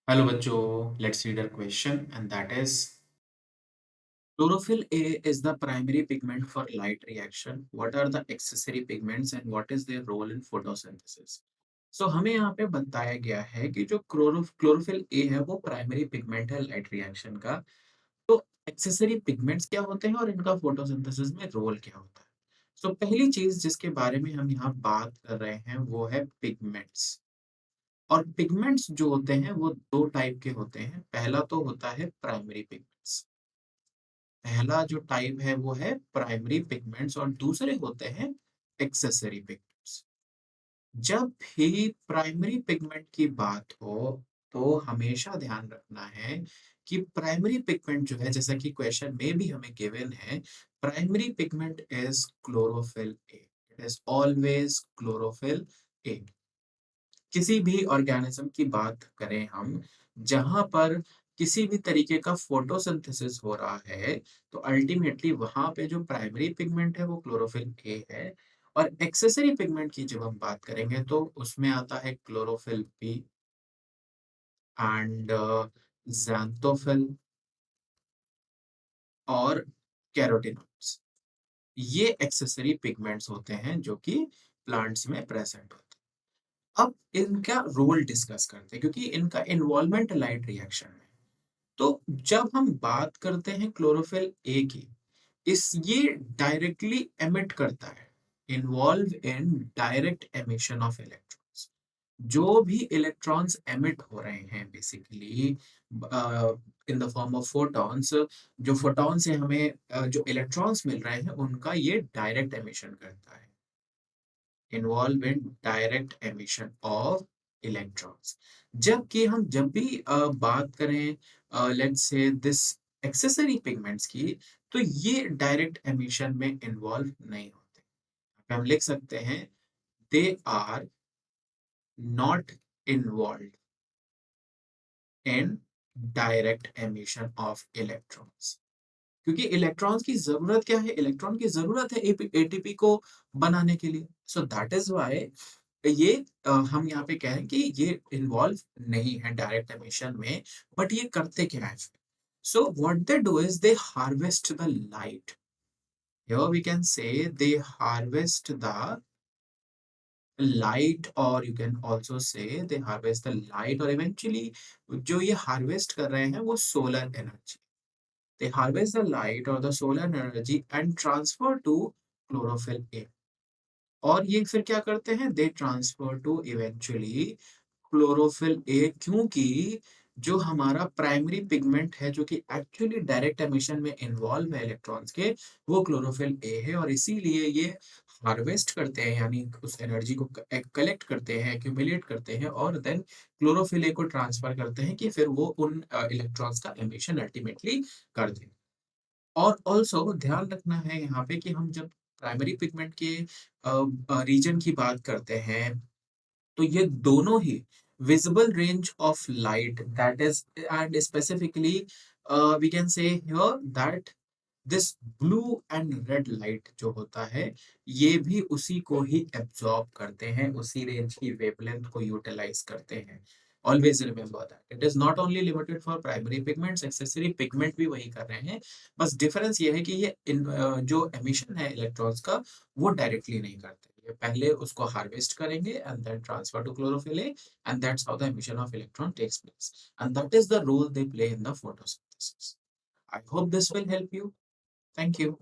Hello बच्चों, let's read a question and that is chlorophyll A is the primary pigment for light reaction. What are the accessory pigments and what is their role in photosynthesis? So हमें यहाँ पे बताया गया है कि जो chlorophyll A है वो प्राइमरी पिगमेंट है लाइट रिएक्शन का। तो एक्सेसरी पिगमेंट्स क्या होते हैं और इनका फोटोसिंथेसिस में रोल क्या होता है? सो पहली चीज जिसके बारे में हम यहाँ बात कर रहे हैं वो है पिगमेंट्स। और पिगमेंट्स जो होते हैं वो 2 टाइप के होते हैं। पहला तो होता है प्राइमरी पिगमेंट्स। पहला जो टाइप है वो है प्राइमरी पिगमेंट्स और दूसरे होते हैं एक्सेसरी पिगमेंट्स। जब भी प्राइमरी पिगमेंट की बात हो, तो हमेशा ध्यान रखना है कि प्राइमरी पिगमेंट जो है जैसा कि क्वेश्चन में भी हमें गिवन है, primary pigment is chlorophyll A. It is always chlorophyll A. किसी भी ऑर्गेनिज्म की बात करें हम, जहाँ पर किसी भी तरीके का फोटोसिंथेसिस हो रहा है, तो अल्टीमेटली वहाँ पे जो प्राइमरी पिगमेंट है वो क्लोरोफिल ए है। और एक्सेसरी पिगमेंट की जब हम बात करेंगे तो उसमें आता है क्लोरोफिल बी एंड ज़ैंथोफिल और कैरोटीनॉइड्स। ये एक्सेसरी पिगमेंट्स होते हैं जो कि प्लांट्स में प्रेजेंट होते हैं। अब इनका रोल डिस्कस करते हैं क्योंकि इनका इन्वॉल्वमेंट लाइट रिएक्शन में। तो जब हम बात करते हैं क्लोरोफिल ए की, इस ये डायरेक्टली एमिट करता है, involve in direct emission of electrons. जो भी इलेक्ट्रॉन्स एमिट हो रहे हैं basically in the form of photons, जो फोटॉन से हमें जो इलेक्ट्रॉन्स मिल रहे हैं उनका ये डायरेक्ट एमिशन करता है। Involve in direct emission of electrons. जबकि हम जब भी बात करें let's say this accessory pigments की, तो ये डायरेक्ट एमिशन में इन्वॉल्व नहीं होते। हम लिख सकते हैं they are not involve in direct emission of electrons. क्योंकि इलेक्ट्रॉन्स की जरूरत क्या है, इलेक्ट्रॉन की जरूरत है एटीपी को बनाने के लिए। सो दैट इज व्हाई ये हम यहाँ पे कह रहे हैं कि ये इन्वॉल्व नहीं है डायरेक्ट एमिशन में। बट ये करते क्या है? So what they do is they harvest the light. Here we can say they harvest the light, और you can also say they harvest the light, और इवेंचुअली जो ये हार्वेस्ट कर रहे हैं वो solar energy. They harvest the light or the solar energy and transfer to chlorophyll A. और ये फिर क्या करते हैं? They transfer to eventually chlorophyll A, क्योंकि जो हमारा प्राइमरी पिगमेंट है जो कि एक्चुअली डायरेक्ट एमिशन में इन्वॉल्व है इलेक्ट्रॉन्स के, वो क्लोरोफिल ए है। और इसीलिए ये हार्वेस्ट करते हैं, यानी उस एनर्जी को कलेक्ट करते हैं, एक्यूमुलेट करते हैं और देन क्लोरोफिल ए को ट्रांसफर करते हैं कि फिर वो उन इलेक्ट्रॉन्स का एमिशन अल्टीमेटली कर दें। और ऑल्सो ध्यान रखना है यहाँ पे कि हम जब प्राइमरी पिगमेंट के रीजन की बात करते हैं, तो ये दोनों ही visible range of light that is and specifically we can say here that this blue and red light जो होता है, ये भी उसी को ही एब्जॉर्ब करते हैं, उसी रेंज की वेवलेंथ को यूटिलाइज करते हैं। Always remember that it is not only limited for primary pigments, accessory pigment भी वही कर रहे हैं। बस डिफरेंस ये है कि ये जो एमिशन है इलेक्ट्रॉन्स का, वो डायरेक्टली नहीं करते। ये पहले उसको हार्वेस्ट करेंगे and then transfer to chlorophyll A, and that's how the emission of electron takes place, and that is the role they play in the photosynthesis. I hope this will help you. Thank you.